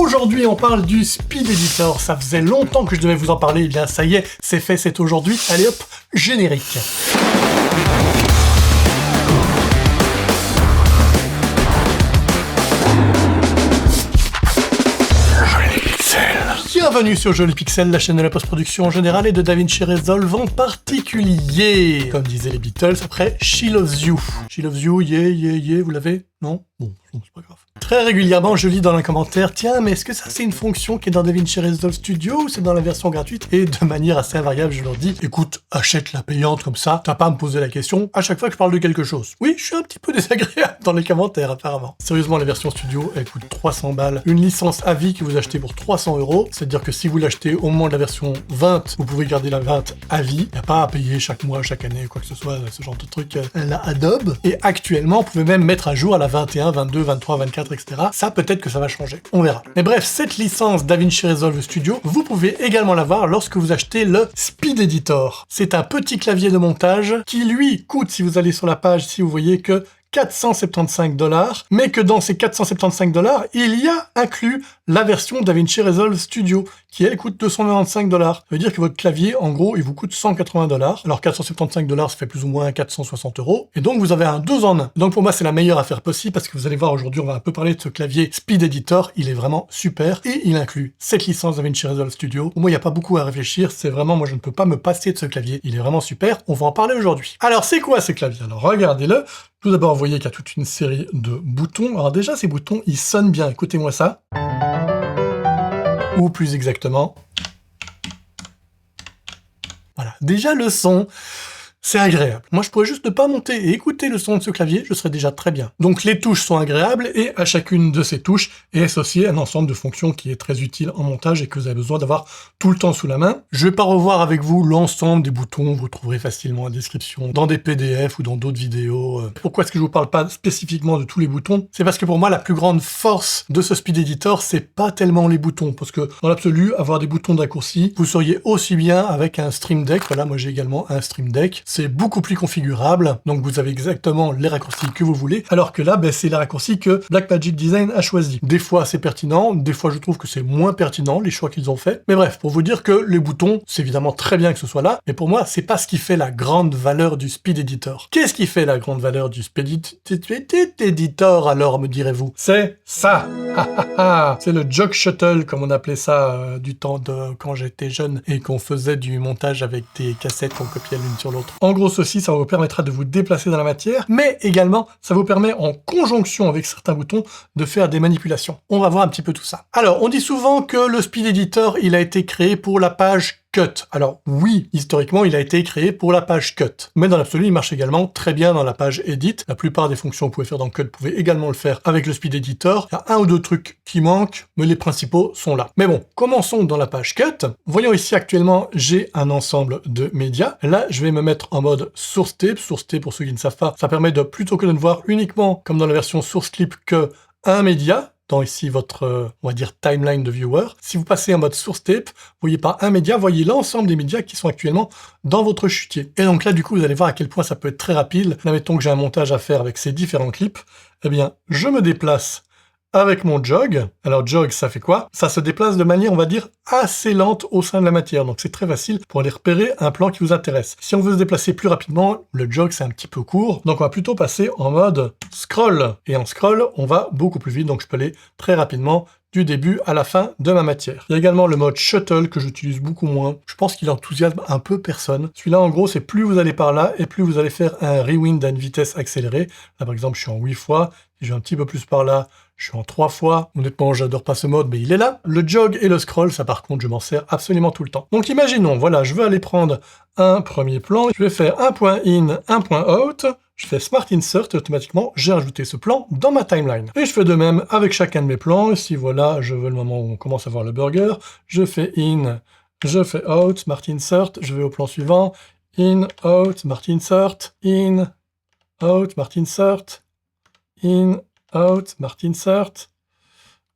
Aujourd'hui, on parle du Speed Editor. Ça faisait longtemps que je devais vous en parler. Eh bien, ça y est, c'est fait, c'est aujourd'hui. Allez hop, générique. Bienvenue sur Joli Pixel, la chaîne de la post-production en général et de DaVinci Resolve en particulier. Comme disaient les Beatles, après She Loves You. She Loves You, yeah, vous l'avez? Non? Bon, c'est pas grave. Très régulièrement, je lis dans les commentaires, tiens, mais est-ce que ça c'est une fonction qui est dans DaVinci Resolve Studio ou c'est dans la version gratuite? Et de manière assez invariable, je leur dis, écoute, achète la payante comme ça, t'as pas à me poser la question à chaque fois que je parle de quelque chose. Oui, je suis un petit peu désagréable dans les commentaires, apparemment. Sérieusement, la version studio, elle coûte 300 balles. Une licence à vie que vous achetez pour 300 €, c'est-à-dire que si vous l'achetez au moment de la version 20, vous pouvez garder la 20 à vie. Il n'y a pas à payer chaque mois, chaque année, quoi que ce soit, ce genre de truc, la Adobe. Et actuellement, vous pouvez même mettre à jour à la 21, 22, 23, 24, etc. Ça, peut-être que ça va changer. On verra. Mais bref, cette licence DaVinci Resolve Studio, vous pouvez également l'avoir lorsque vous achetez le Speed Editor. C'est un petit clavier de montage qui, lui, coûte, si vous allez sur la page, si vous voyez que 475 $, mais que dans ces 475 $, il y a inclus la version DaVinci Resolve Studio, qui elle coûte 295 $. Ça veut dire que votre clavier, en gros, il vous coûte 180 $. Alors 475 $, ça fait plus ou moins 460 €. Et donc vous avez un 2 en 1. Donc pour moi, c'est la meilleure affaire possible, parce que vous allez voir aujourd'hui, on va un peu parler de ce clavier Speed Editor. Il est vraiment super, et il inclut cette licence DaVinci Resolve Studio. Pour moi, il n'y a pas beaucoup à réfléchir, c'est vraiment, moi je ne peux pas me passer de ce clavier. Il est vraiment super, on va en parler aujourd'hui. Alors c'est quoi ce clavier? Alors regardez-le. Tout d'abord, vous voyez qu'il y a toute une série de boutons. Alors déjà, ces boutons, ils sonnent bien. Écoutez-moi ça. Ou plus exactement... Voilà. Déjà, le son... c'est agréable. Moi, je pourrais juste ne pas monter et écouter le son de ce clavier, je serais déjà très bien. Donc les touches sont agréables et à chacune de ces touches est associé un ensemble de fonctions qui est très utile en montage et que vous avez besoin d'avoir tout le temps sous la main. Je vais pas revoir avec vous l'ensemble des boutons, vous trouverez facilement la description dans des PDF ou dans d'autres vidéos. Pourquoi est-ce que je vous parle pas spécifiquement de tous les boutons? C'est parce que pour moi, la plus grande force de ce Speed Editor, c'est pas tellement les boutons, parce que dans l'absolu, avoir des boutons de raccourci, vous seriez aussi bien avec un Stream Deck. Voilà, moi j'ai également un Stream Deck. C'est beaucoup plus configurable, donc vous avez exactement les raccourcis que vous voulez, alors que là, c'est les raccourcis que Blackmagic Design a choisi. Des fois, c'est pertinent, des fois, je trouve que c'est moins pertinent, les choix qu'ils ont fait. Mais bref, pour vous dire que les boutons, c'est évidemment très bien que ce soit là, mais pour moi, c'est pas ce qui fait la grande valeur du Speed Editor. Qu'est-ce qui fait la grande valeur du Speed Editor, alors, me direz-vous? C'est ça! C'est le jog shuttle, comme on appelait ça du temps de quand j'étais jeune et qu'on faisait du montage avec des cassettes qu'on copiait l'une sur l'autre. En gros, ceci, ça vous permettra de vous déplacer dans la matière, mais également, ça vous permet, en conjonction avec certains boutons, de faire des manipulations. On va voir un petit peu tout ça. Alors, on dit souvent que le Speed Editor, il a été créé pour la page Cut. Alors oui, historiquement, il a été créé pour la page Cut. Mais dans l'absolu, il marche également très bien dans la page Edit. La plupart des fonctions que vous pouvez faire dans Cut, vous pouvez également le faire avec le Speed Editor. Il y a un ou deux trucs qui manquent, mais les principaux sont là. Mais bon, commençons dans la page Cut. Voyons ici actuellement, j'ai un ensemble de médias. Là, je vais me mettre en mode Source Tape. Source Tape, pour ceux qui ne savent pas, ça permet de, plutôt que de ne voir uniquement, comme dans la version Source Clip, que un média, dans ici votre, on va dire, timeline de viewer. Si vous passez en mode source tape, vous voyez pas un média, vous voyez l'ensemble des médias qui sont actuellement dans votre chutier. Et donc là, du coup, vous allez voir à quel point ça peut être très rapide. Là, mettons que j'ai un montage à faire avec ces différents clips. Eh bien, je me déplace avec mon jog. Alors jog, ça fait quoi? Ça se déplace de manière, on va dire, assez lente au sein de la matière. Donc c'est très facile pour aller repérer un plan qui vous intéresse. Si on veut se déplacer plus rapidement, le jog c'est un petit peu court. Donc on va plutôt passer en mode scroll. Et en scroll, on va beaucoup plus vite. Donc je peux aller très rapidement du début à la fin de ma matière. Il y a également le mode shuttle que j'utilise beaucoup moins. Je pense qu'il enthousiasme un peu personne. Celui-là, en gros, c'est plus vous allez par là et plus vous allez faire un rewind à une vitesse accélérée. Là, par exemple, je suis en 8 fois. Si je vais un petit peu plus par là, je suis en 3 fois. Honnêtement, j'adore pas ce mode, mais il est là. Le jog et le scroll, ça par contre, je m'en sers absolument tout le temps. Donc imaginons, voilà, je veux aller prendre un premier plan. Je vais faire un point in, un point out. Je fais Smart Insert et automatiquement, j'ai ajouté ce plan dans ma timeline. Et je fais de même avec chacun de mes plans. Ici, voilà, je veux le moment où on commence à voir le burger. Je fais in, je fais out, Smart Insert. Je vais au plan suivant. In, out, Smart Insert. In, out, Smart Insert. In, out, Smart Insert.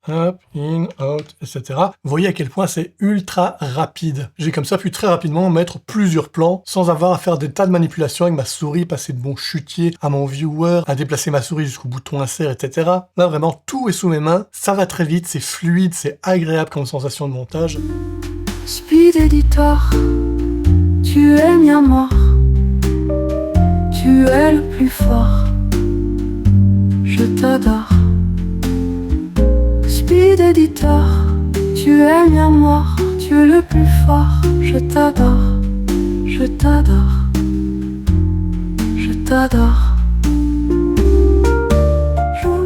hop, in, out, etc. Vous voyez à quel point c'est ultra rapide. J'ai comme ça pu très rapidement mettre plusieurs plans sans avoir à faire des tas de manipulations avec ma souris, passer de mon chutier à mon viewer, à déplacer ma souris jusqu'au bouton insert, etc. Là, vraiment, tout est sous mes mains. Ça va très vite, c'est fluide, c'est agréable comme sensation de montage. Speed Editor, tu es bien mort. Tu es le plus fort. Je t'adore. Speed Editor, tu es bien mort. Tu es le plus fort. Je t'adore. Je t'adore. Je t'adore.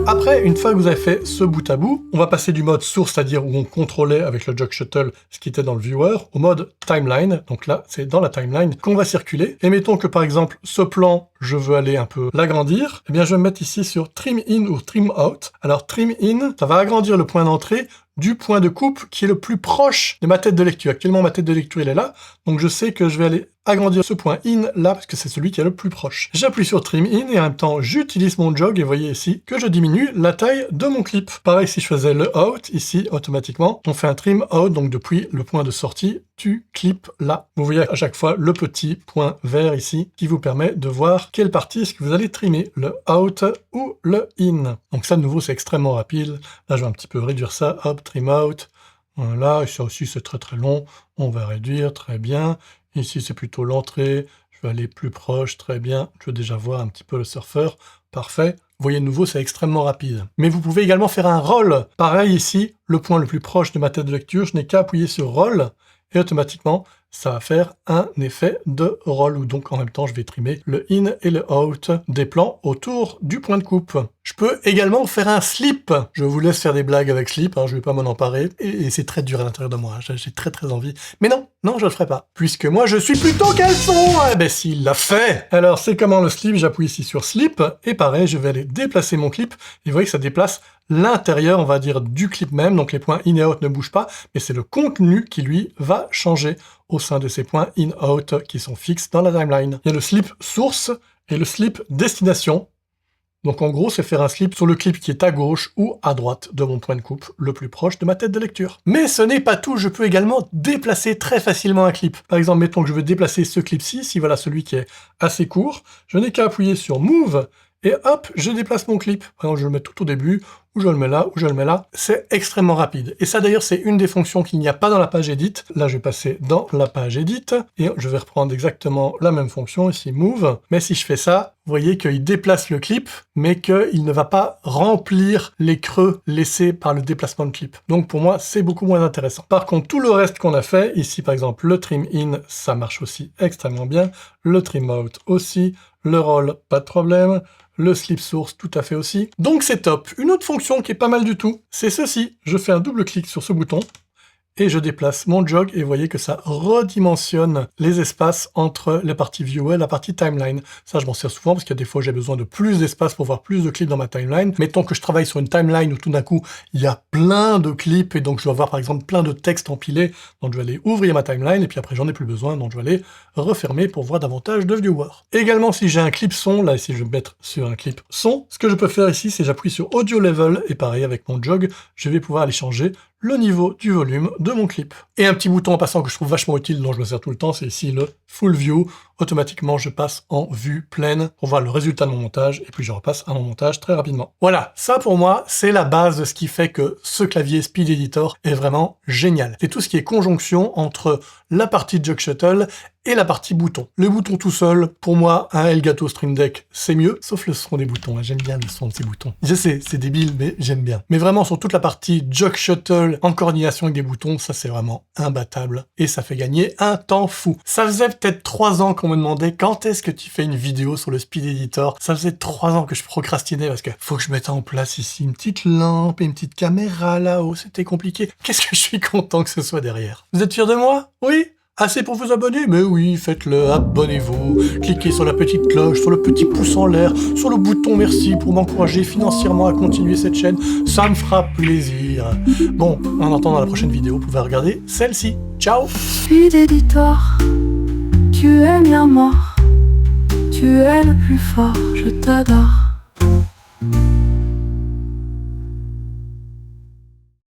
Après, une fois que vous avez fait ce bout à bout, on va passer du mode source, c'est-à-dire où on contrôlait avec le Jog Shuttle ce qui était dans le viewer, au mode timeline. Donc là, c'est dans la timeline qu'on va circuler. Et mettons que par exemple, ce plan, je veux aller un peu l'agrandir. Eh bien, je vais me mettre ici sur Trim In ou Trim Out. Alors, Trim In, ça va agrandir le point d'entrée du point de coupe qui est le plus proche de ma tête de lecture. Actuellement, ma tête de lecture, elle est là. Donc, je sais que je vais aller agrandir ce point in là, parce que c'est celui qui est le plus proche. J'appuie sur Trim In et en même temps, j'utilise mon jog et vous voyez ici que je diminue la taille de mon clip. Pareil, si je faisais le out, ici, automatiquement, on fait un Trim Out, donc depuis le point de sortie du clip là. Vous voyez à chaque fois le petit point vert ici qui vous permet de voir quelle partie est-ce que vous allez trimer, le out ou le in. Donc ça, de nouveau, c'est extrêmement rapide. Là, je vais un petit peu réduire ça, hop, Trim Out. Voilà, et ça aussi, c'est très très long. On va réduire, très bien. Ici, c'est plutôt l'entrée. Je vais aller plus proche, très bien. Je veux déjà voir un petit peu le surfeur. Parfait. Vous voyez, de nouveau, c'est extrêmement rapide. Mais vous pouvez également faire un roll. Pareil ici, le point le plus proche de ma tête de lecture, je n'ai qu'à appuyer sur roll et automatiquement, ça va faire un effet de roll, où donc en même temps, je vais trimer le in et le out des plans autour du point de coupe. Je peux également faire un slip. Je vous laisse faire des blagues avec slip, je vais pas m'en emparer, et c'est très dur à l'intérieur de moi, j'ai très très envie. Mais non, je le ferai pas, puisque moi je suis plutôt caleçon. Ah ben s'il l'a fait. Alors c'est comment le slip? J'appuie ici sur slip, et pareil, je vais aller déplacer mon clip, et vous voyez que ça déplace l'intérieur, on va dire, du clip même, donc les points in et out ne bougent pas, mais c'est le contenu qui, lui, va changer au sein de ces points in-out qui sont fixes dans la timeline. Il y a le slip source et le slip destination. Donc en gros, c'est faire un slip sur le clip qui est à gauche ou à droite de mon point de coupe, le plus proche de ma tête de lecture. Mais ce n'est pas tout, je peux également déplacer très facilement un clip. Par exemple, mettons que je veux déplacer ce clip-ci, si voilà celui qui est assez court, je n'ai qu'à appuyer sur Move, et hop, je déplace mon clip. Par exemple, je le mets tout au début, ou je le mets là, ou je le mets là. C'est extrêmement rapide. Et ça, d'ailleurs, c'est une des fonctions qu'il n'y a pas dans la page Edit. Là, je vais passer dans la page Edit, et je vais reprendre exactement la même fonction, ici, Move. Mais si je fais ça, vous voyez qu'il déplace le clip, mais qu'il ne va pas remplir les creux laissés par le déplacement de clip. Donc, pour moi, c'est beaucoup moins intéressant. Par contre, tout le reste qu'on a fait, ici, par exemple, le Trim In, ça marche aussi extrêmement bien. Le Trim Out aussi. Le Roll, pas de problème. Le slip source, tout à fait aussi. Donc c'est top. Une autre fonction qui est pas mal du tout, c'est ceci. Je fais un double clic sur ce bouton, et je déplace mon jog, et vous voyez que ça redimensionne les espaces entre la partie viewer et la partie timeline. Ça, je m'en sers souvent, parce qu'il y a des fois j'ai besoin de plus d'espace pour voir plus de clips dans ma timeline. Mettons que je travaille sur une timeline où tout d'un coup, il y a plein de clips, et donc je dois avoir par exemple plein de textes empilés, donc je vais aller ouvrir ma timeline, et puis après j'en ai plus besoin, donc je vais aller refermer pour voir davantage de viewers. Également, si j'ai un clip son, là ici je vais me mettre sur un clip son, ce que je peux faire ici, c'est j'appuie sur Audio Level, et pareil avec mon jog, je vais pouvoir aller changer le niveau du volume de mon clip. Et un petit bouton en passant que je trouve vachement utile, dont je me sers tout le temps, c'est ici le Full View. Automatiquement, je passe en vue pleine pour voir le résultat de mon montage, et puis je repasse à mon montage très rapidement. Voilà, ça pour moi, c'est la base de ce qui fait que ce clavier Speed Editor est vraiment génial. C'est tout ce qui est conjonction entre la partie Jog Shuttle et la partie bouton. Le bouton tout seul, pour moi, un Elgato Stream Deck, c'est mieux, sauf le son des boutons. J'aime bien le son de ces boutons. Je sais, c'est débile, mais j'aime bien. Mais vraiment, sur toute la partie Jog Shuttle, en coordination avec des boutons, ça c'est vraiment imbattable. Et ça fait gagner un temps fou. Ça faisait peut-être 3 ans qu'on me demandait quand est-ce que tu fais une vidéo sur le Speed Editor. Ça faisait 3 ans que je procrastinais parce que faut que je mette en place ici une petite lampe et une petite caméra là-haut. C'était compliqué. Qu'est-ce que je suis content que ce soit derrière. Vous êtes fiers de moi? Oui? Assez pour vous abonner? Mais oui, faites-le, abonnez-vous, cliquez sur la petite cloche, sur le petit pouce en l'air, sur le bouton merci pour m'encourager financièrement à continuer cette chaîne, ça me fera plaisir. Bon, en attendant la prochaine vidéo, vous pouvez regarder celle-ci. Ciao! Speed Editor, tu es bien mort. Tu es le plus fort, je t'adore.